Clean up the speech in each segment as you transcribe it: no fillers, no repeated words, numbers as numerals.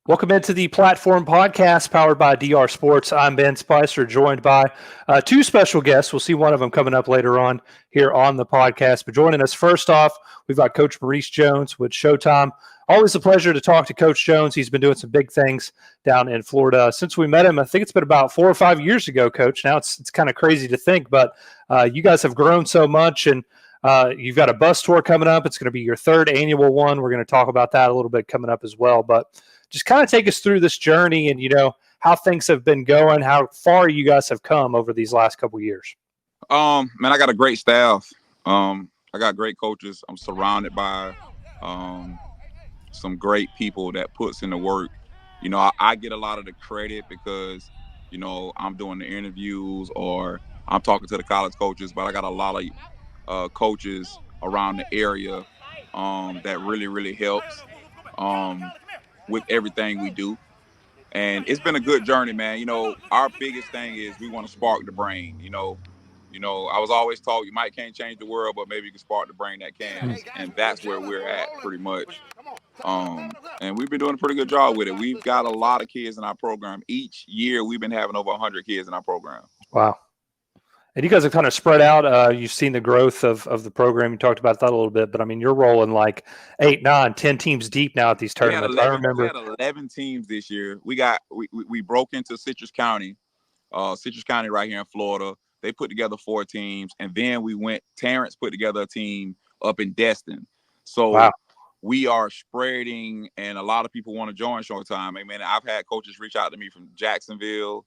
Welcome into the Platform Podcast powered by DR Sports. I'm Ben Spicer, joined by two special guests. We'll see one of them coming up later on here on the podcast. But joining us first off, we've got Coach Maurice Jones with Showtime. Always a pleasure to talk to Coach Jones. He's been doing some big things down in Florida. Since we met him, I think it's been about 4 or 5 years ago, Coach. Now it's kind of crazy to think, but you guys have grown so much, and you've got a bus tour coming up. It's going to be your third annual one. We're going to talk about that a little bit coming up as well. But just kind of take us through this journey and, how things have been going, how far you guys have come over these last couple of years. Man, I got a great staff. I got great coaches. I'm surrounded by some great people that puts in the work. I get a lot of the credit because, I'm doing the interviews or I'm talking to the college coaches, but I got a lot of coaches around the area that really, really helps with everything we do. And it's been a good journey, man. Our biggest thing is we want to spark the brain. I was always taught you can't change the world, but maybe you can spark the brain that can. And that's where we're at pretty much. And we've been doing a pretty good job with it. We've got a lot of kids in our program. Each year we've been having over 100 kids in our program. Wow. And you guys have kind of spread out. You've seen the growth of the program. You talked about that a little bit, but I mean, you're rolling like 8, 9, 10 teams deep now at these tournaments. I remember we had 11 teams this year. We broke into Citrus County right here in Florida. They put together 4 teams, and then Terrence put together a team up in Destin. So wow. We are spreading, and a lot of people want to join Showtime. I mean, I've had coaches reach out to me from Jacksonville,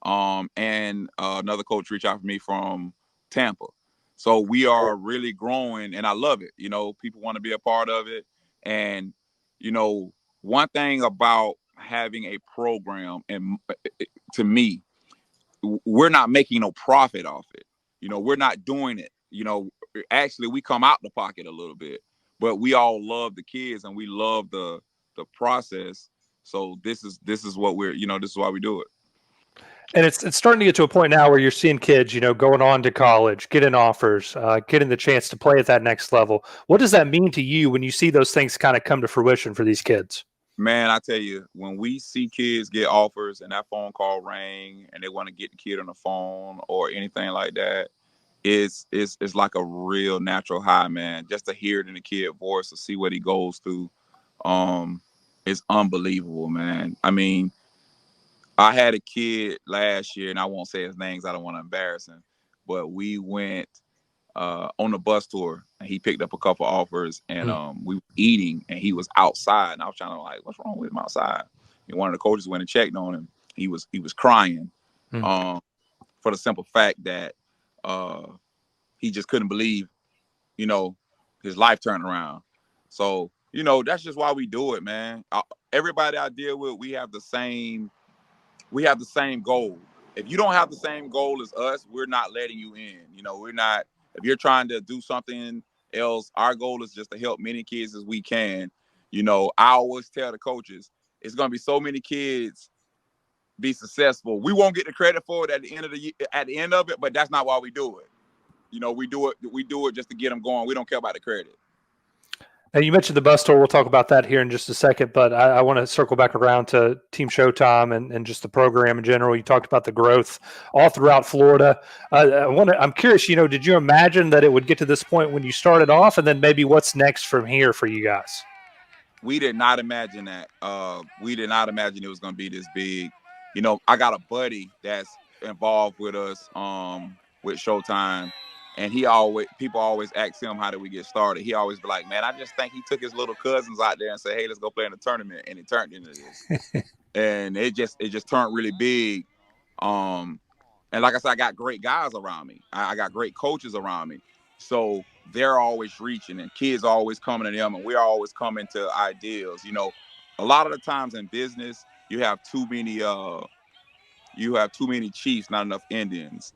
and another coach reach out to me from Tampa. So we are really growing, and I love it. People want to be a part of it. And, one thing about having a program, and to me, we're not making no profit off it. We're not doing it. Actually, we come out the pocket a little bit, but we all love the kids and we love the process. So this is what this is why we do it. And it's starting to get to a point now where you're seeing kids, going on to college, getting offers, getting the chance to play at that next level. What does that mean to you when you see those things kind of come to fruition for these kids? Man, I tell you, when we see kids get offers and that phone call rang and they want to get the kid on the phone or anything like that, it's like a real natural high, man. Just to hear it in the kid's voice, to see what he goes through, it's unbelievable, man. I mean, I had a kid last year, and I won't say his name because I don't want to embarrass him, but we went on the bus tour, and he picked up a couple offers, and we were eating, and he was outside, and I was trying to what's wrong with him outside? And one of the coaches went and checked on him. He was crying for the simple fact that he just couldn't believe, his life turned around. So, that's just why we do it, man. Everybody I deal with, we have the same goal. If you don't have the same goal as us, we're not letting you in. We're not, if you're trying to do something else, our goal is just to help many kids as we can. I always tell the coaches, it's going to be so many kids be successful. We won't get the credit for it at the end of it, but that's not why we do it. We do it just to get them going. We don't care about the credit. Now, you mentioned the bus tour. We'll talk about that here in just a second, but I want to circle back around to Team Showtime and just the program in general. You talked about the growth all throughout Florida. I'm curious, did you imagine that it would get to this point when you started off, and then maybe what's next from here for you guys? We did not imagine that. We did not imagine it was going to be this big. I got a buddy that's involved with us with Showtime. And people always ask him, how did we get started? He always be like, man, I just think he took his little cousins out there and said, hey, let's go play in the tournament. And it turned into this. And it just turned really big. And like I said, I got great guys around me. I got great coaches around me. So they're always reaching, and kids are always coming to them, and we're always coming to ideals. A lot of the times in business, you have too many chiefs, not enough Indians.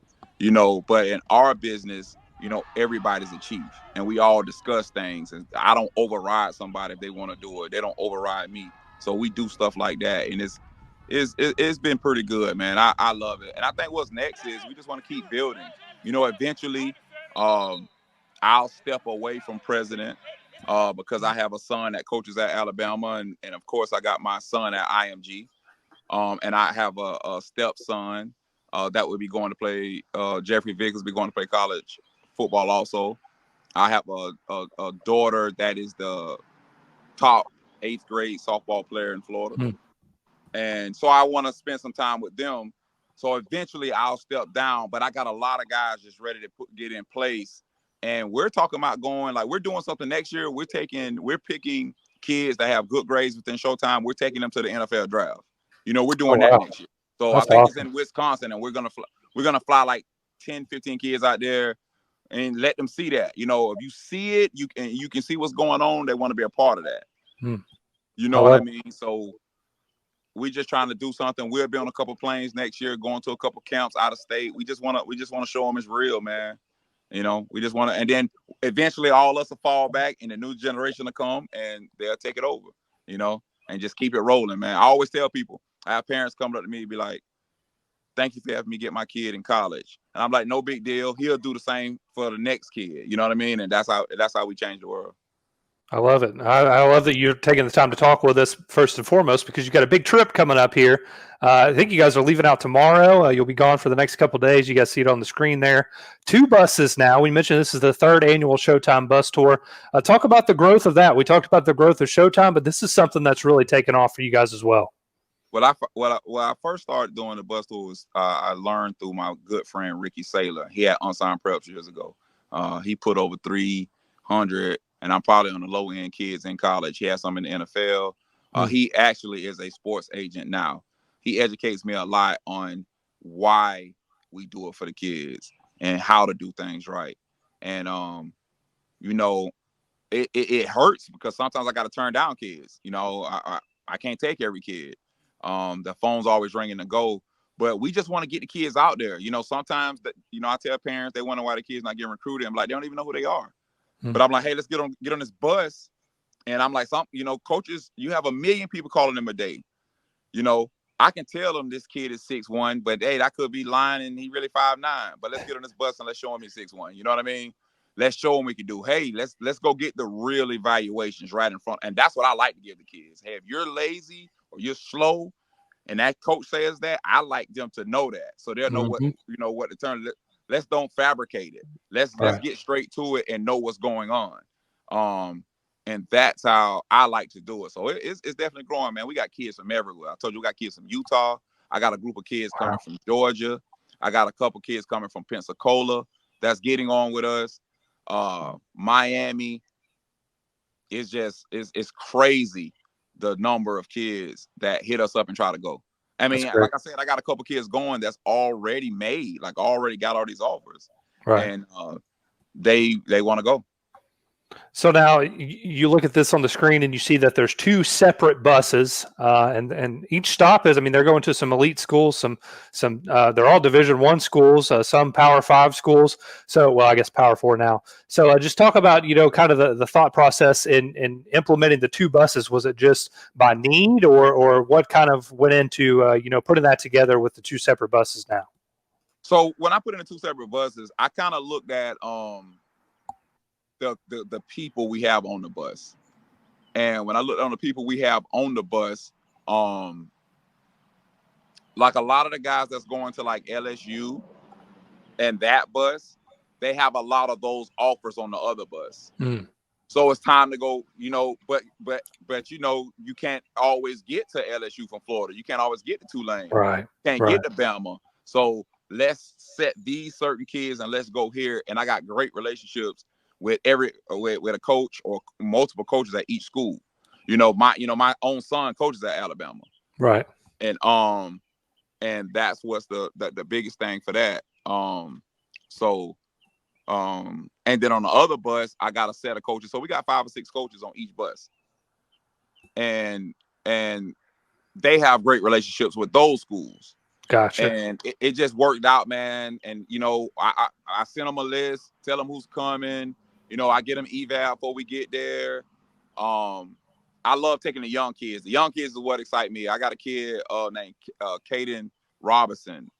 But in our business, everybody's a chief, and we all discuss things, and I don't override somebody if they want to do it. They don't override me. So we do stuff like that, and it's been pretty good, man. I love it. And I think what's next is we just want to keep building. Eventually, I'll step away from president, because I have a son that coaches at Alabama, and of course I got my son at IMG, and I have a stepson that would be going to play. Jeffrey Vickers be going to play college football also. I have a daughter that is the top 8th grade softball player in Florida. Mm. And so I want to spend some time with them. So eventually I'll step down, but I got a lot of guys just ready to get in place. And we're talking about going, like, we're doing something next year. We're picking kids that have good grades within Showtime. We're taking them to the NFL draft. We're doing that next year. So That's I think awesome. It's in Wisconsin, and we're gonna fly like 10, 15 kids out there and let them see that. If you see it, you can see what's going on. They want to be a part of that. You know what I mean? So we're just trying to do something. We'll be on a couple planes next year, going to a couple camps out of state. We just want to show them it's real, man. We just want to, and then eventually all us will fall back, and the new generation will come, and they'll take it over. And just keep it rolling, man. I always tell people, I have parents coming up to me and be like, "Thank you for having me get my kid in college," and I'm like, "No big deal. He'll do the same for the next kid." You know what I mean? And that's how we change the world. I love it. I love that you're taking the time to talk with us first and foremost, because you got a big trip coming up here. I think you guys are leaving out tomorrow. You'll be gone for the next couple of days. You guys see it on the screen there. 2 buses now. We mentioned this is the 3rd annual Showtime bus tour. Talk about the growth of that. We talked about the growth of Showtime, but this is something that's really taken off for you guys as well. When I first started doing the bus tours, I learned through my good friend Ricky Saylor. He had Unsigned Preps years ago. He put over 300, and I'm probably on the low end kids in college. He has some in the NFL. He actually is a sports agent now. He educates me a lot on why we do it for the kids and how to do things right. And it hurts because sometimes I got to turn down kids. I can't take every kid. The phone's always ringing to go, but we just want to get the kids out there. Sometimes I tell parents, they wonder why the kids not getting recruited. I'm like, they don't even know who they are. But I'm like, hey, let's get on this bus. And I'm like, coaches, you have 1 million people calling them a day. I can tell them this kid is 6'1", but hey, that could be lying and he really 5'9". But let's get on this bus and let's show him he's 6'1". You know what I mean? Let's show them we can do. Hey, let's go get the real evaluations right in front. And that's what I like to give the kids. Hey, if you're lazy or you're slow, and that coach says that, I like them to know that, so they'll know what to turn. Let's don't fabricate it. Let's get straight to it and know what's going on. And that's how I like to do it. So it's definitely growing, man. We got kids from everywhere. I told you we got kids from Utah. I got a group of kids coming from Georgia. I got a couple kids coming from Pensacola that's getting on with us. Miami is it's crazy, the number of kids that hit us up and try to go. I mean, like I said, I got a couple kids going that's already made, like already got all these offers, and they want to go. So now you look at this on the screen and you see that there's 2 separate buses, and each stop is, they're going to some elite schools, some they're all Division I schools, some Power 5 schools. So, well, I guess Power 4 now. So just talk about, kind of the thought process in implementing the 2 buses. Was it just by need, or what kind of went into, putting that together with the 2 separate buses now? So when I put in the 2 separate buses, I kind of looked at, the people we have on the bus. And when I looked on the people we have on the bus, like a lot of the guys that's going to like LSU and that bus, they have a lot of those offers on the other bus. So it's time to go, but you can't always get to LSU from Florida. You can't always get to Tulane. Right. Can't get to Bama. So let's set these certain kids and let's go here. And I got great relationships with with a coach or multiple coaches at each school. My own son coaches at Alabama. Right. And that's what's the biggest thing for that. And then on the other bus, I got a set of coaches. So we got 5 or 6 coaches on each bus. And they have great relationships with those schools. Gotcha. And it just worked out, man. And, I sent them a list, tell them who's coming. I get them eval before we get there. I love taking the young kids. The young kids is what excite me. I got a kid named Caden Robinson.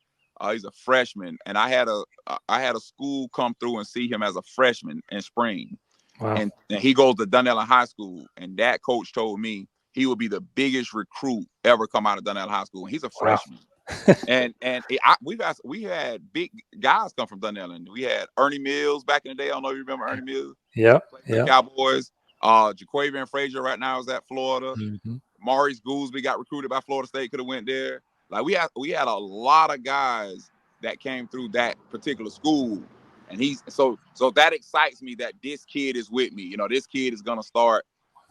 He's a freshman, and I had a school come through and see him as a freshman in spring. Wow. And he goes to Dunellen High School, and that coach told me he would be the biggest recruit ever come out of Dunellen High School, and he's a freshman. We had big guys come from Dunellen. We had Ernie Mills back in the day. I don't know if you remember Ernie Mills. Yeah. Cowboys. Jaquavian Frazier right now is at Florida. Mm-hmm. Maurice Goolsby got recruited by Florida State. Could have went there. Like we had a lot of guys that came through that particular school, and so that excites me that this kid is with me. You know, this kid is gonna start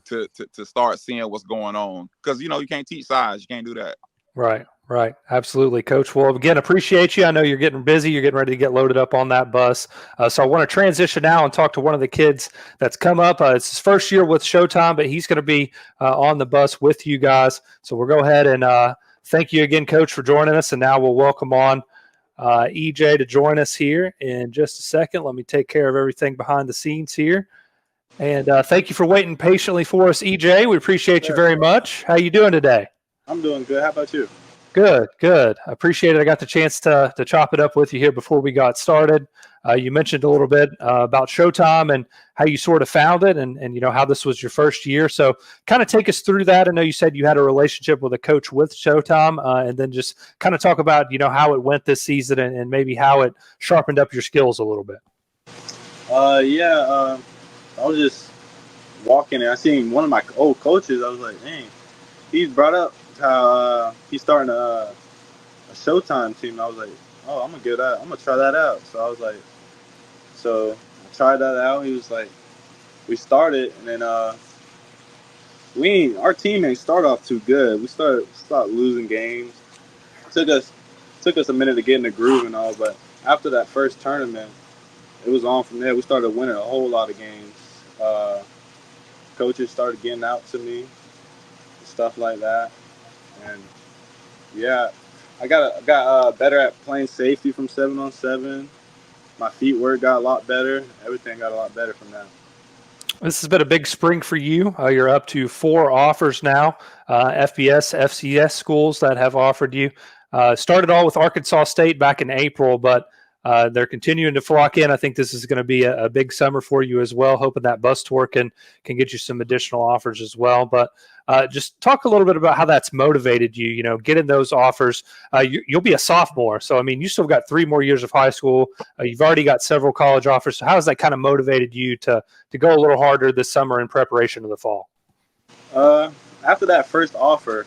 to start seeing what's going on, because you can't teach size. You can't do that. Right. Absolutely, Coach. Well, again, appreciate you. I know you're getting busy. You're getting ready to get loaded up on that bus. So I want to transition now and talk to one of the kids that's come up. It's his first year with Showtime, but he's going to be on the bus with you guys. So we'll go ahead and thank you again, Coach, for joining us. And now we'll welcome on EJ to join us here in just a second. Let me take care of everything behind the scenes here. And thank you for waiting patiently for us, EJ. We appreciate you very much. How you doing today? I'm doing good. How about you? Good. I appreciate it. I got the chance to chop it up with you here before we got started. You mentioned a little bit about Showtime and how you sort of found it, and how this was your first year. So kind of take us through that. I know you said you had a relationship with a coach with Showtime, and then just kind of talk about how it went this season and maybe how it sharpened up your skills a little bit. I was just walking and I seen one of my old coaches. I was like, dang, he's brought up how he's starting a Showtime team. I was like, oh, I'm gonna try that out. So I tried that out. He was like, we started, and then our team ain't start off too good. We started losing games. Took us a minute to get in the groove and all, but after that first tournament, it was on from there. We started winning a whole lot of games. Coaches started getting out to me, stuff like that. And yeah, I got better at playing safety from 7-on-7. My feet work got a lot better. Everything got a lot better from that. This has been a big spring for you. You're up to 4 offers now, FBS, FCS schools that have offered you. Started all with Arkansas State back in April, but they're continuing to flock in. I think this is going to be a big summer for you as well, hoping that bus tour can get you some additional offers as well. But just talk a little bit about how that's motivated you, getting those offers. You'll be a sophomore. So, I mean, you still got 3 more years of high school. You've already got several college offers. So how has that kind of motivated you to go a little harder this summer in preparation of the fall? After that first offer,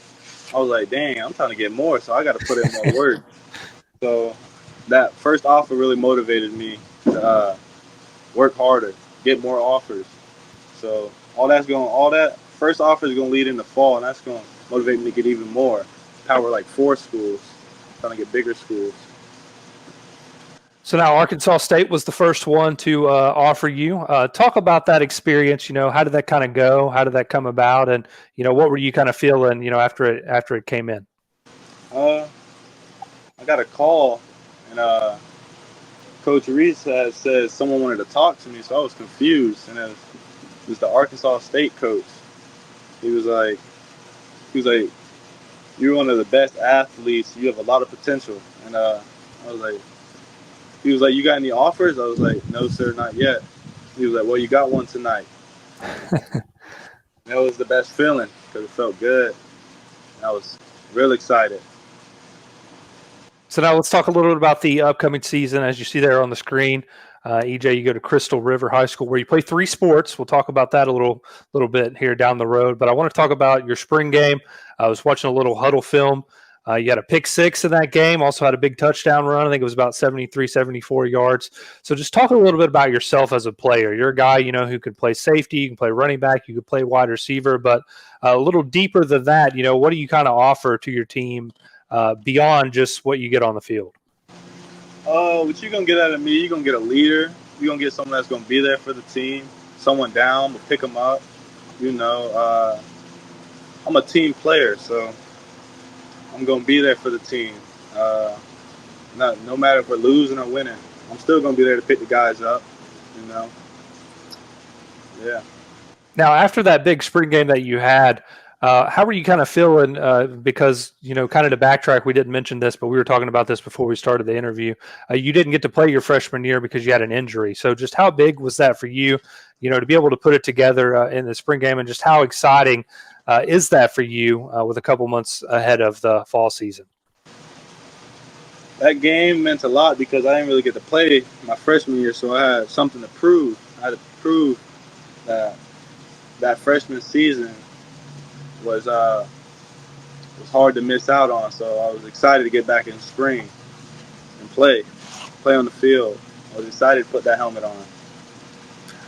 I was like, dang, I'm trying to get more. So I got to put in more work. So that first offer really motivated me to work harder, get more offers. So all that first offer is going to lead into fall, and that's going to motivate me to get even more. Power like 4 schools, trying to get bigger schools. So now Arkansas State was the first one to offer you. Talk about that experience. How did that kind of go? How did that come about? And what were you kind of feeling? After it came in. I got a call, and Coach Maurice said someone wanted to talk to me, so I was confused. And it was the Arkansas State coach. He was like, you're one of the best athletes. You have a lot of potential. And he was like, you got any offers? I was like, no, sir, not yet. He was like, well, you got one tonight. That was the best feeling because it felt good. And I was real excited. So now let's talk a little bit about the upcoming season. As you see there on the screen, EJ, you go to Crystal River High School where you play 3 sports. We'll talk about that a little bit here down the road. But I want to talk about your spring game. I was watching a little huddle film. You had a pick 6 in that game, also had a big touchdown run. I think it was about 73, 74 yards. So just talk a little bit about yourself as a player. You're a guy, who can play safety, you can play running back, you can play wide receiver, but a little deeper than that, what do you kind of offer to your team beyond just what you get on the field? What you're going to get out of me, you're going to get a leader. You're going to get someone that's going to be there for the team. Someone down, will pick them up. I'm a team player, so I'm going to be there for the team. No matter if we're losing or winning, I'm still going to be there to pick the guys up, Yeah. Now, after that big spring game that you had, How were you kind of feeling? Because, kind of to backtrack, we didn't mention this, but we were talking about this before we started the interview. You didn't get to play your freshman year because you had an injury. So just how big was that for you, to be able to put it together in the spring game, and just how exciting is that for you with a couple months ahead of the fall season? That game meant a lot because I didn't really get to play my freshman year, so I had something to prove. I had to prove that freshman season was hard to miss out on. So I was excited to get back in spring and play on the field. I was excited to put that helmet on.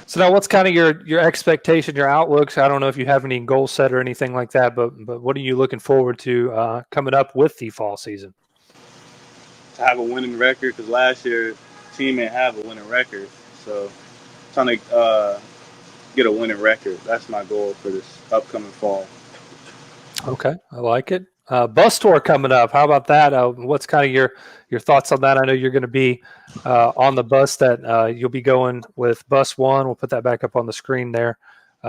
So now, what's kind of your expectation, your outlooks? I don't know if you have any goal set or anything like that, but what are you looking forward to coming up with the fall season? To have a winning record, because last year the team didn't have a winning record. So trying to get a winning record. That's my goal for this upcoming fall. Okay, I like it. Bus tour coming up. How about that? What's kind of your thoughts on that? I know you're going to be on the bus that you'll be going with bus 1. We'll put that back up on the screen there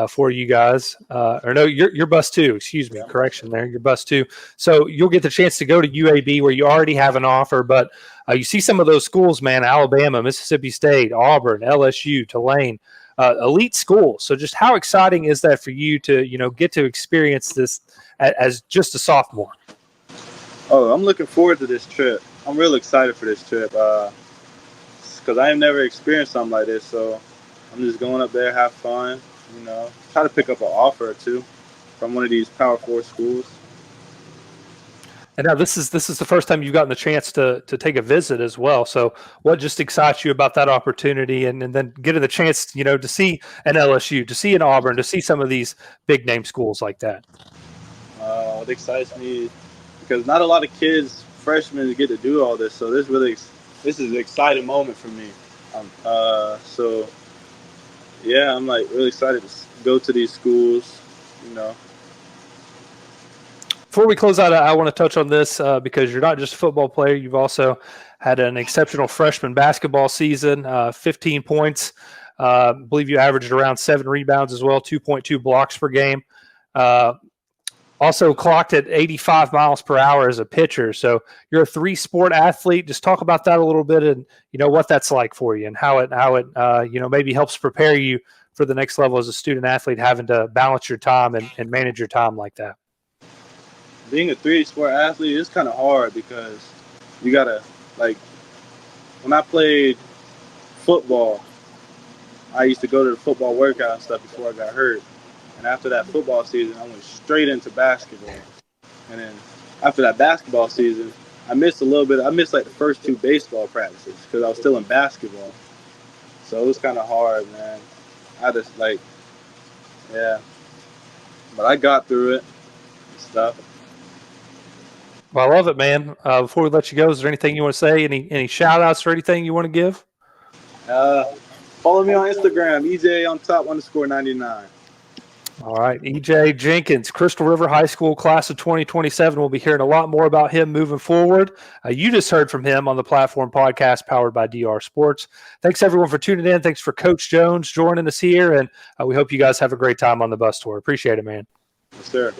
for you guys. Or no, you're bus 2. Excuse me. Correction there. You're bus 2. So you'll get the chance to go to UAB where you already have an offer, but you see some of those schools, man, Alabama, Mississippi State, Auburn, LSU, Tulane, elite schools. So just how exciting is that for you to, get to experience this as just a sophomore? Oh, I'm looking forward to this trip. I'm real excited for this trip because I have never experienced something like this. So I'm just going up there, have fun, try to pick up an offer or two from one of these Power 4 schools. And now this is the first time you've gotten the chance to take a visit as well. So what just excites you about that opportunity, and then getting the chance, to see an LSU, to see an Auburn, to see some of these big name schools like that? What excites me because not a lot of kids, freshmen, get to do all this. So this is an exciting moment for me. So yeah, I'm like really excited to go to these schools, Before we close out, I want to touch on this because you're not just a football player. You've also had an exceptional freshman basketball season, 15 points. I believe you averaged around 7 rebounds as well, 2.2 blocks per game. Also clocked at 85 miles per hour as a pitcher. So you're a 3-sport athlete. Just talk about that a little bit and, what that's like for you and how it maybe helps prepare you for the next level as a student athlete, having to balance your time and manage your time like that. Being a 3-sport athlete is kind of hard because you got to, when I played football, I used to go to the football workout and stuff before I got hurt. And after that football season, I went straight into basketball. And then after that basketball season, I missed a little bit. I missed the first 2 baseball practices because I was still in basketball. So it was kind of hard, man. I just yeah. But I got through it and stuff. Well, I love it, man. Before we let you go, is there anything you want to say? Any shout outs or anything you want to give? Follow me on Instagram, EJ on top _99. All right. EJ Jenkins, Crystal River High School class of 2027. We'll be hearing a lot more about him moving forward. You just heard from him on the Platform podcast powered by DR Sports. Thanks, everyone, for tuning in. Thanks for Coach Jones joining us here. And we hope you guys have a great time on the bus tour. Appreciate it, man. Yes, sir.